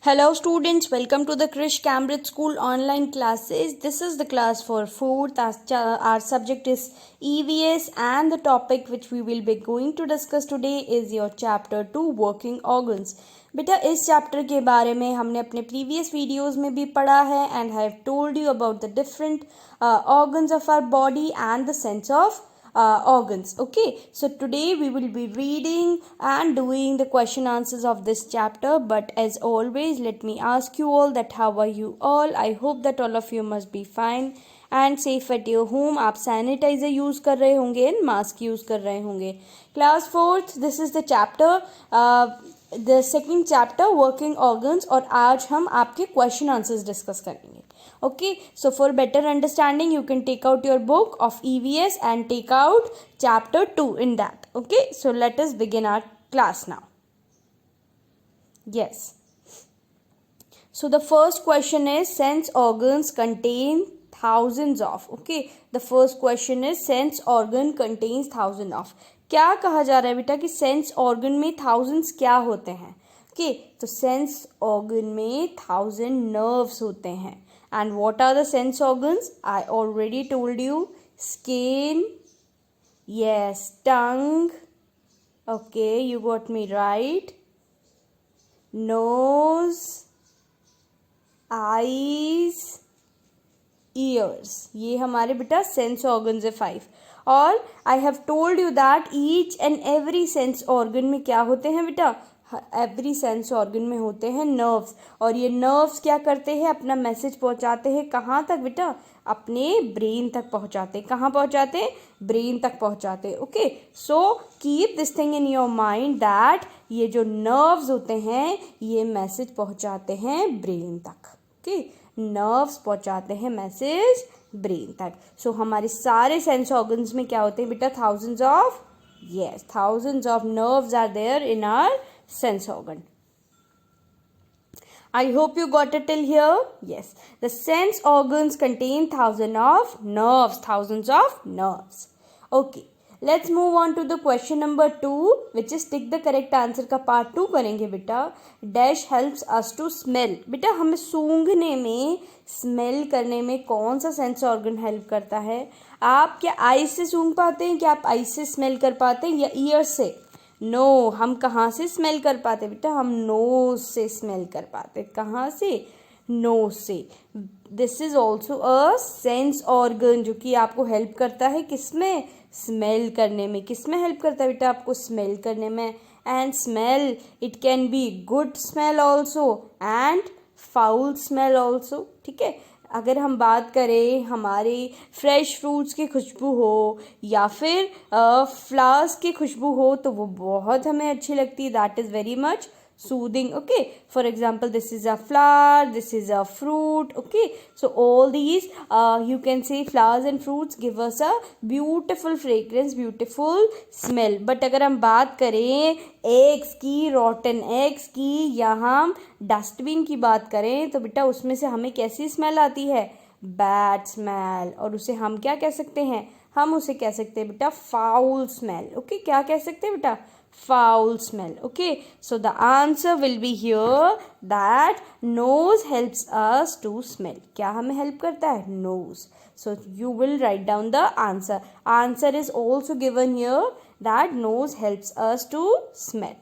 Hello students, welcome to the Krish Cambridge School online classes. This is the class for 4th. Our subject is EVS and the topic which we will be going to discuss today is your chapter 2 working organs. बेटा इस chapter के बारे में हमने अपने previous videos में भी पढ़ा है and I have told you about the different organs of our body and the sense of organs. Okay, so today we will be reading and doing the question answers of this chapter, but as always let me ask you all that how are you all. I hope that all of you must be fine and safe at your home. आप sanitiser use कर रहे होंगे and mask use कर रहे होंगे. Class 4th, this is the chapter the second chapter working organs और आज हम आपके क्वेश्चन आंसर्स डिस्कस करेंगे. Okay, so for better understanding you can take out your book of EVS and take out chapter 2 in that. Okay, so let us begin our class now. Yes, so the first question is sense organs contain thousands of. Okay, the first question is sense organ contains thousands of. क्या कहा जा रहा है बेटा कि sense organ में thousands क्या होते हैं. ओके, तो सेंस ऑर्गन में 1000 नर्व्स होते हैं. And what are the sense organs? I already told you. Skin. Yes, tongue. Okay, you got me right. Nose. Eyes. Ears. ये हमारे बेटा sense organs है 5. और I have told you that each and every sense organ में क्या होते हैं बेटा? एवरी सेंस ऑर्गन में होते हैं नर्व्स. और ये नर्व्स क्या करते हैं? अपना मैसेज पहुंचाते हैं कहाँ तक बेटा? अपने ब्रेन तक पहुंचाते. कहाँ पहुंचाते? ब्रेन तक पहुंचाते. Okay, so keep this thing in your mind that ये जो नर्व्स होते हैं ये मैसेज पहुंचाते हैं ब्रेन तक. ओके, नर्व्स पहुंचाते हैं मैसेज ब्रेन तक. सो हमारे सारे सेंस ऑर्गन्स में क्या होते हैं बेटा? thousands of nerves are there in our sense organ. I hope you got it till here. Yes, the sense organs contain thousands of nerves. Okay, let's move on to the question number 2, which is tick the correct answer का part 2 करेंगे बेटा. Dash helps us to smell. बेटा हमें सूंघने में, smell करने में कौन सा सेंस ऑर्गन हेल्प करता है? आप क्या आई से सूंघ पाते हैं? क्या आप आई से स्मेल कर पाते हैं या ईयर से? नो, हम कहाँ से स्मेल कर पाते बेटा? हम नोज से स्मेल कर पाते. कहाँ से? नोज से. This is also a sense organ जो कि आपको हेल्प करता है किसमें? स्मेल करने में. किसमें हेल्प करता है बेटा आपको? स्मेल करने में. And smell, it can be good smell also and foul smell also. ठीक है, अगर हम बात करें हमारे फ्रेश फ्रूट्स की खुशबू हो या फिर फ्लावर्स की खुशबू हो तो वो बहुत हमें अच्छी लगती है. That is very much soothing. Okay, for example, this is a flower, this is a fruit. Okay, so all these you can say flowers and fruits give us a beautiful fragrance, beautiful smell. but अगर हम बात करें eggs की, रॉटन eggs की या हम dustbin की बात करें तो बेटा उसमें से हमें कैसी स्मेल आती है? Bad smell. और उसे हम क्या कह सकते हैं? हम उसे कह सकते हैं बेटा फाउल स्मेल. ओके, क्या कह सकते हैं बेटा? Foul smell. Okay, so the answer will be here that nose helps us to smell. क्या हमें help करता है? Nose. So you will write down the answer. Answer is also given here that nose helps us to smell.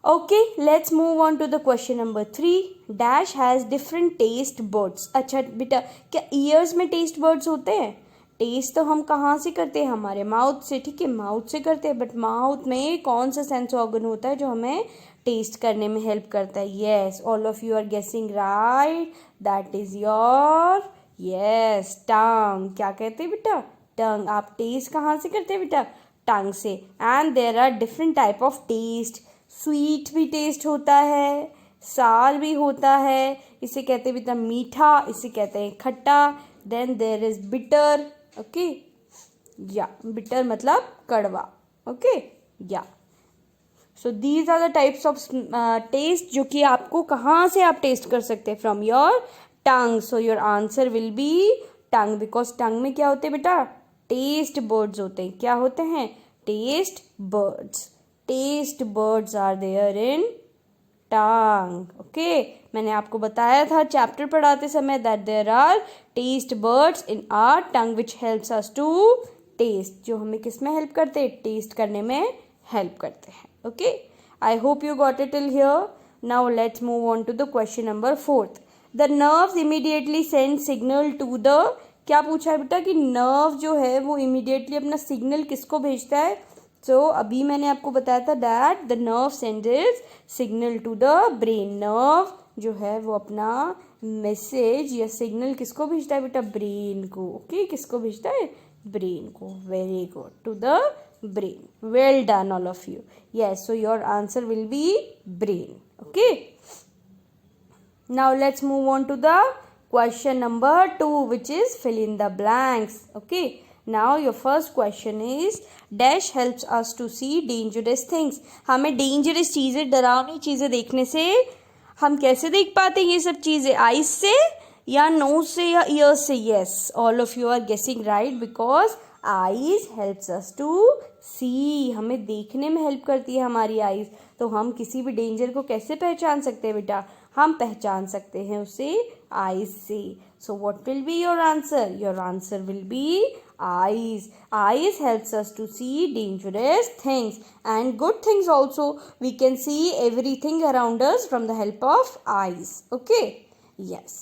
Okay, let's move on to the question number 3. Dash has different taste buds. अच्छा बेटा, क्या ears में taste buds होते हैं? Test तो हम कहाँ से करते हैं? हमारे माउथ से. ठीक है, माउथ से करते हैं. बट माउथ में कौन सा सेंस ऑर्गन होता है जो हमें टेस्ट करने में हेल्प करता है? Yes, all of you are guessing right. That is your yes tongue. क्या कहते हैं बेटा? टंग. आप टेस्ट कहाँ से करते हैं बेटा? टंग से. And there are different type of taste. Sweet भी टेस्ट होता है, साल भी होता है. इसे कहते हैं बेटा मीठा, इसे कहते हैं खट्टा. Then there is bitter. Okay, yeah bitter मतलब कड़वा. Okay, yeah so these are the types of taste जो कि आपको कहाँ से आप टेस्ट कर सकते हैं? From your tongue. So your answer will be tongue, because tongue में क्या होते हैं बेटा? टेस्ट बर्ड्स होते हैं. क्या होते हैं? Taste buds. Taste buds are there in tongue. Okay, मैंने आपको बताया था चैप्टर पढ़ाते समय that there are taste buds in our tongue which helps us to taste, जो हमें किस में हेल्प करते हैं, टेस्ट करने में हेल्प करते हैं। Okay, I hope you got it till here. Now let's move on to the question number 4th। The nerves immediately send signal to the, क्या पूछा है बेटा कि नर्व जो है वो इमीडिएटली अपना सिग्नल किसको भेजता है। सो अभी मैंने आपको बताया था that the nerve sends signal to the brain. Nerve जो है वो अपना मैसेज या सिग्नल किसको भेजता है बेटा, ब्रेन को। ओके, किसको भेजता है, ब्रेन को। Very good, to the brain. Well done all of you. Yes, so your answer will be brain. Okay, now let's move on to the question number 2, which is fill in the blanks. Okay, now your first question is dash helps us to see dangerous things. हमें dangerous चीज़ें, डरावनी चीज़ें देखने से हम कैसे देख पाते हैं ये सब चीज़ें, आइज से या नोज से या ईयर से। Yes, all of you are guessing right, because eyes helps us to see, हमें देखने में हेल्प करती है हमारी आईज। तो हम किसी भी डेंजर को कैसे पहचान सकते हैं बेटा, हम पहचान सकते हैं उसे आईज से। So what will be your answer, your answer will B eyes. Eyes helps us to see dangerous things and good things also. We can see everything around us from the help of eyes. Okay, yes,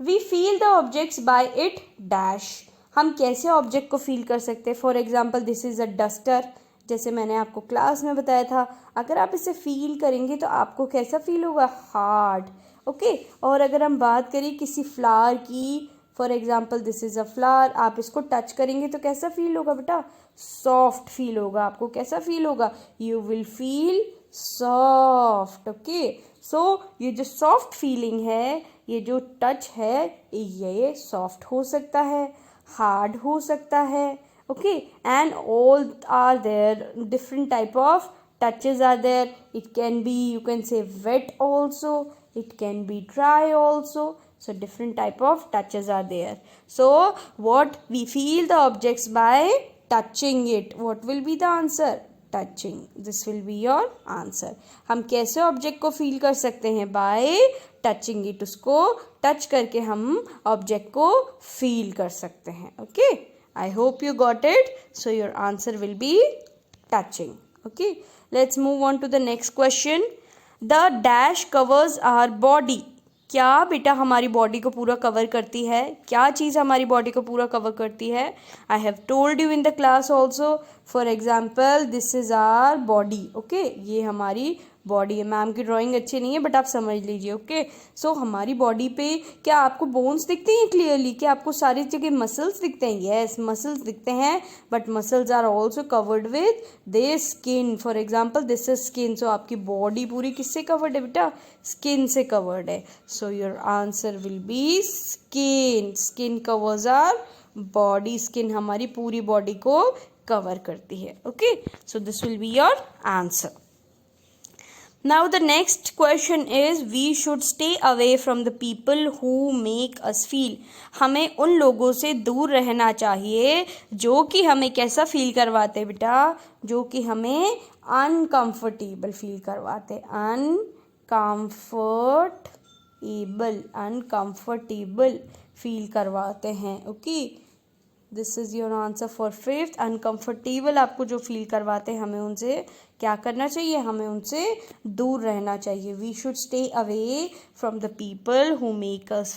we feel the objects by it dash. हम कैसे object को feel कर सकते हैं, for example this is a duster, जैसे मैंने आपको class में बताया था। अगर आप इसे फील करेंगे तो आपको कैसा फील होगा, हार्ड। ओके, और अगर हम बात करें किसी फ्लावर की, for example this is a flower, आप इसको टच करेंगे तो कैसा फील होगा बेटा, सॉफ्ट फील होगा। आपको कैसा फील होगा, you will feel soft. Okay, so ये जो सॉफ्ट फीलिंग है, ये जो टच है, ये सॉफ्ट हो सकता है, हार्ड हो सकता है। Okay, and all are there, different type of touches are there. It can be, you can say, wet also, it can be dry also. So different type of touches are there. So what we feel the objects by touching it. What will be the answer, touching. This will be your answer. हम कैसे object को feel कर सकते हैं, by touching it. उसको touch करके हम object को फील कर सकते हैं। Okay, I hope you got it. So your answer will be touching. Okay, let's move on to the next question. The dash covers our body. क्या बेटा हमारी बॉडी को पूरा कवर करती है, क्या चीज़ हमारी बॉडी को पूरा कवर करती है। I have told you in the class also, for example this is our body. Okay, ये हमारी बॉडी है। मैम की ड्राइंग अच्छी नहीं है बट आप समझ लीजिए। ओके, सो हमारी बॉडी पे क्या आपको बोन्स दिखते हैं क्लियरली, क्या आपको सारी जगह मसल्स दिखते हैं, यस मसल्स दिखते हैं, but muscles are also covered with this skin. For example this is skin, so आपकी बॉडी पूरी किससे कवर्ड है बेटा, स्किन से कवर्ड है। सो your answer will B skin. Skin covers our body, skin हमारी पूरी बॉडी को कवर करती है। Okay, so this will be your answer. Now the next question is we should stay away from the people who make us feel. हमें उन लोगों से दूर रहना चाहिए जो कि हमें कैसा फील करवाते बेटा, जो कि हमें अनकंफर्टेबल फील करवाते, अनकंफर्टेबल फील करवाते हैं। Okay, this is your answer for 5th। Uncomfortable आपको जो फील करवाते हैं, हमें उनसे क्या करना चाहिए, हमें उनसे दूर रहना चाहिए। We should stay away from the people who make us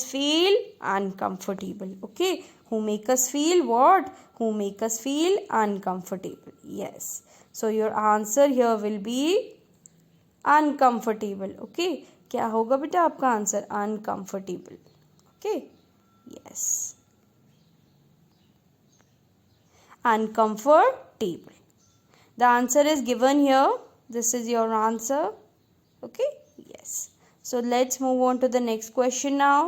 feel uncomfortable. Okay, who make us feel what, who make us feel uncomfortable. Yes, so your answer here will be uncomfortable. Okay, क्या होगा बेटा आपका answer, uncomfortable. Okay, yes, uncomfortable. The answer is given here. This is your answer. Okay, yes. So let's move on to the next question now.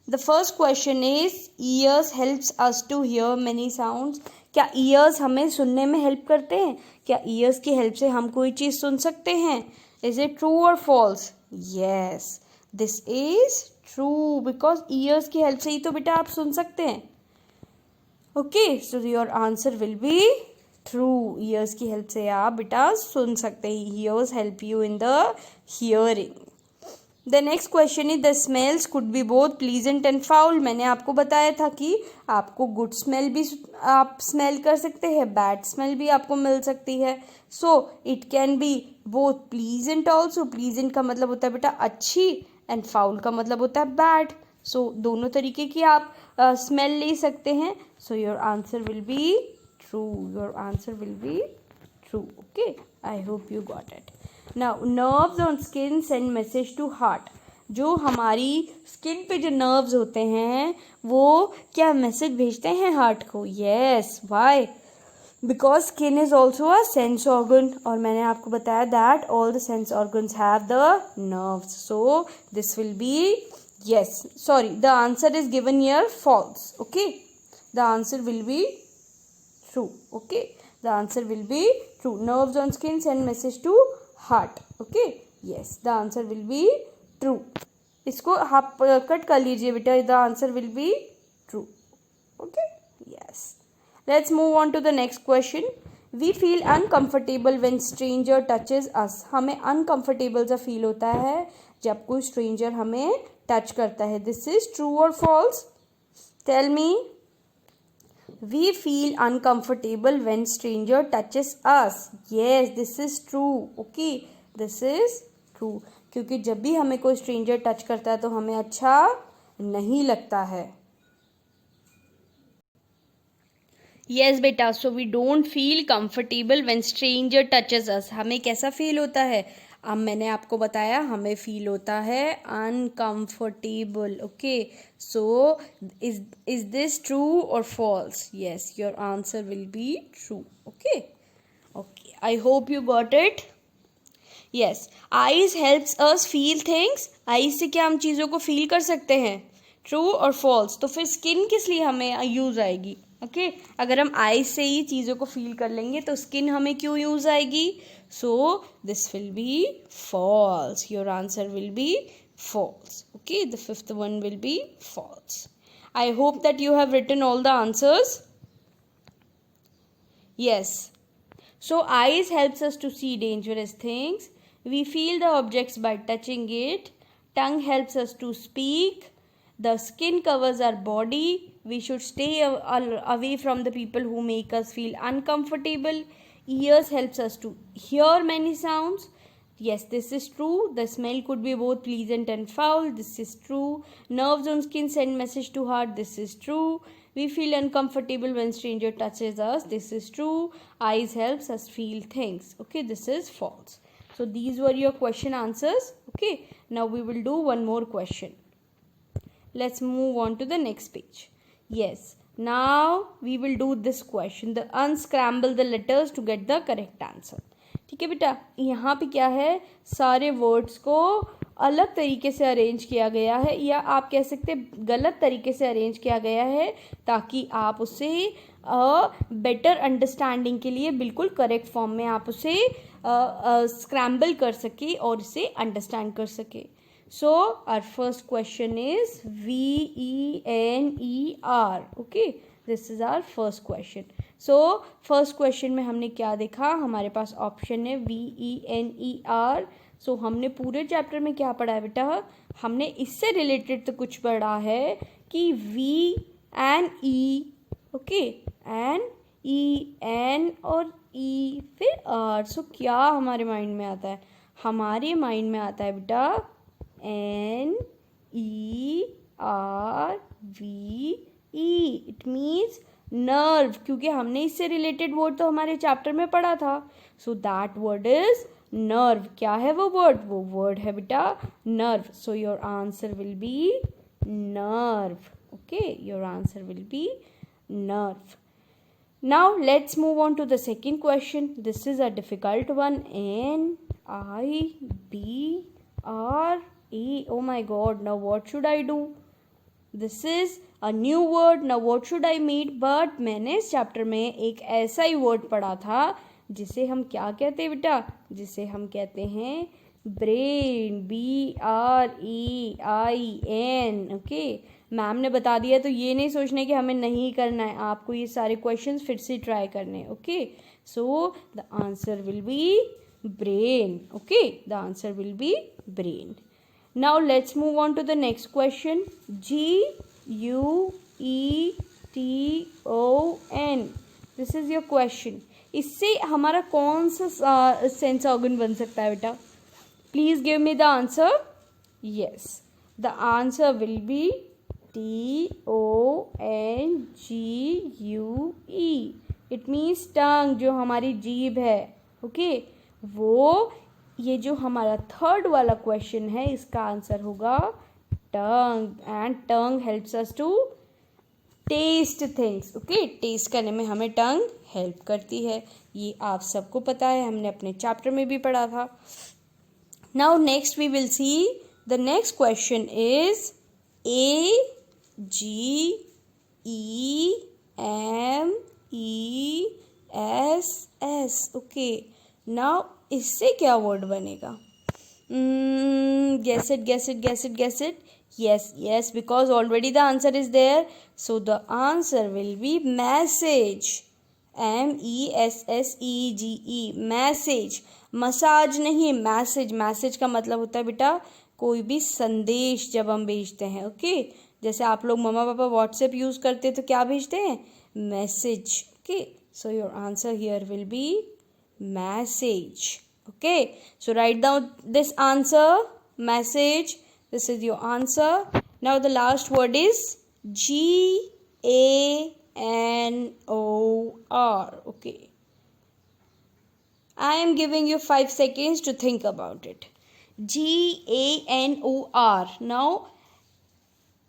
The first question is ears helps us to hear many sounds. क्या ears हमें सुनने में help करते हैं, क्या ears की help से हम कोई चीज़ सुन सकते हैं। Is it true or false? Yes, this is true, because years की हेल्प से ही तो बेटा आप सुन सकते हैं। Okay, so your answer will be true, years की हेल्प से आप बेटा सुन सकते हैं. Years help you in the hearing. The next question is the smells could be both pleasant and foul. मैंने आपको बताया था कि आपको गुड स्मेल भी आप स्मेल कर सकते हैं, बैड स्मेल भी आपको मिल सकती है. So it can be both pleasant also. Pleasant का मतलब होता है बेटा अच्छी, एंड फाउल का मतलब होता है बैड. सो दोनों तरीके की आप स्मेल ले सकते हैं. सो your answer will be true. Your answer will be true. Okay, I hope you got it. Now nerves on skin send message to heart. जो हमारी स्किन पे जो नर्व्स होते हैं वो क्या मैसेज भेजते हैं हार्ट को? Yes, why? Because skin is also a sense organ, और मैंने आपको बताया that all the sense organs have the nerves. So this will be yes, sorry, the answer is given here false. Okay, the answer will be true. Okay, the answer will be true. Nerves on skin send message to heart. Okay, yes, the answer will be true. इसको आप कट कर लीजिए बेटा. The answer will be true. Okay, yes. Let's move on to the next question. We feel uncomfortable when stranger touches us. हमें uncomfortable सा feel होता है जब कोई स्ट्रेंजर हमें टच करता है. दिस इज ट्रू और false? Tell me. We feel uncomfortable when stranger touches us. Yes, this is true. Okay, this is true. क्योंकि जब भी हमें कोई stranger टच करता है तो हमें अच्छा नहीं लगता है. Yes बेटा, so we don't feel comfortable when stranger touches us. हमें कैसा फील होता है? अब मैंने आपको बताया हमें फील होता है uncomfortable. Okay, so is this true और false? Yes, your answer will be true. Okay, okay, I hope you got it. Yes, eyes helps us feel things. Eyes से क्या हम चीज़ों को फील कर सकते हैं? ट्रू और फॉल्स? तो फिर स्किन किस लिए हमें यूज आएगी? ओके, अगर हम आईज से ही चीज़ों को फील कर लेंगे तो स्किन हमें क्यों यूज आएगी? So this will be false. Your answer will be false. Okay, the fifth one will be false. I hope that you have written all the answers. Yes. So eyes helps us to see dangerous things. We feel the objects by touching it. Tongue helps us to speak. The skin covers our body. We should stay away from the people who make us feel uncomfortable. Ears helps us to hear many sounds. Yes, this is true. The smell could be both pleasant and foul. This is true. Nerves on skin send message to heart. This is true. We feel uncomfortable when stranger touches us. This is true. Eyes helps us feel things. Okay, this is false. So these were your question answers. Okay, now we will do one more question. Let's move on to the next page. Yes, now we will do this question. The unscramble the letters to get the correct answer. ठीक है बेटा, यहाँ पे क्या है, सारे words को अलग तरीके से अरेंज किया गया है, या आप कह सकते हैं गलत तरीके से अरेंज किया गया है, ताकि आप उसे बेटर अंडरस्टैंडिंग के लिए बिल्कुल करेक्ट फॉर्म में आप उसे स्क्रैम्बल कर सके और इसे अंडरस्टैंड कर सके. So our first question is VENER. Okay, this is our first question. So first question में हमने क्या देखा? हमारे पास ऑप्शन है VENER. सो हमने पूरे चैप्टर में क्या पढ़ा है बेटा? हमने इससे रिलेटेड तो कुछ पढ़ा है कि V and E. Okay, N E N और E फिर R. सो क्या हमारे माइंड में आता है? हमारे माइंड में आता है बेटा NERVE. इट मीन्स नर्व, क्योंकि हमने इससे रिलेटेड वर्ड तो हमारे चैप्टर में पढ़ा था. So that word is nerve. क्या है वो वर्ड? वो वर्ड है बेटा nerve. So your answer will be nerve. Okay, your answer will be nerve. Now let's move on to the second question. This is a difficult one. NIBRE. Oh my God. Now what should I do? This is a new word. Now what should I meet? But मैंने इस chapter में एक ऐसा ही word पढ़ा था जिसे हम क्या कहते हैं बेटा? जिसे हम कहते हैं ब्रेन. BREIN. ओके, मैम ने बता दिया तो ये नहीं सोचना कि हमें नहीं करना है, आपको ये सारे क्वेश्चंस फिर से ट्राई करने हैं. Okay, So the answer will be brain. Okay, the answer will be brain. Now let's move on to the next question. GUETON. This is your question. इससे हमारा कौन सा सेंस ऑर्गन बन सकता है बेटा? Please give me the answer. Yes, the answer will be TONGUE. It means tongue, जो हमारी जीभ है. ओके, वो ये जो हमारा थर्ड वाला क्वेश्चन है इसका आंसर होगा tongue. And tongue helps us to test things. Okay, test करने में हमें टंग हेल्प करती है. ये आप सबको पता है, हमने अपने चैप्टर में भी पढ़ा था. Now next we will see the next question is AGEMESS. Okay, now इससे क्या वर्ड बनेगा? Guess it. Yes, because already the answer is there. So the answer will be message. MESSEGE. Message. Massage नहीं, message. Message का मतलब होता है बेटा कोई भी संदेश जब हम भेजते हैं. ओके, जैसे आप लोग मम्मा पापा व्हाट्सएप यूज करते हैं तो क्या भेजते हैं? Message. Okay, so your answer here will B message. Okay, so write down this answer, message. This is your answer. Now the last word is GANOR. Okay, I am giving you 5 seconds to think about it. GANOR. Now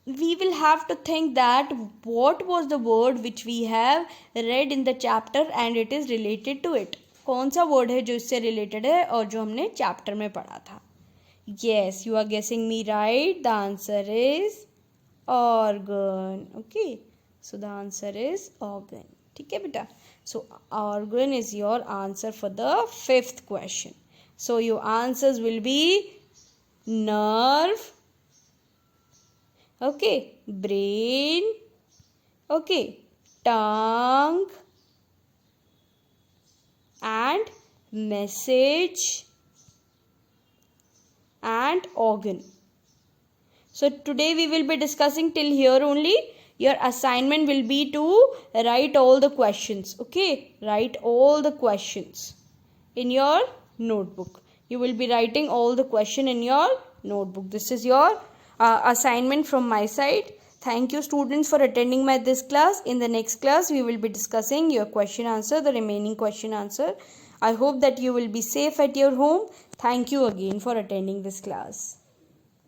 we will have to think that what was the word which we have read in the chapter and it is related to it. कौन सा word है जो इससे related है और जो हमने chapter में पढ़ा था? Yes, you are guessing me right. The answer is organ. Okay, so the answer is organ. ठीक है बेटा, so organ is your answer for the 5th question. So your answers will be nerve, okay, brain, okay, tongue, and message and organ. So today we will be discussing till here only. Your assignment will be to write all the questions. Okay, write all the questions in your notebook. You will be writing all the question in your notebook. This is your assignment from my side. Thank you students for attending this class. In the next class, we will be discussing your question answer, the remaining question answer. I hope that you will be safe at your home. Thank you again for attending this class.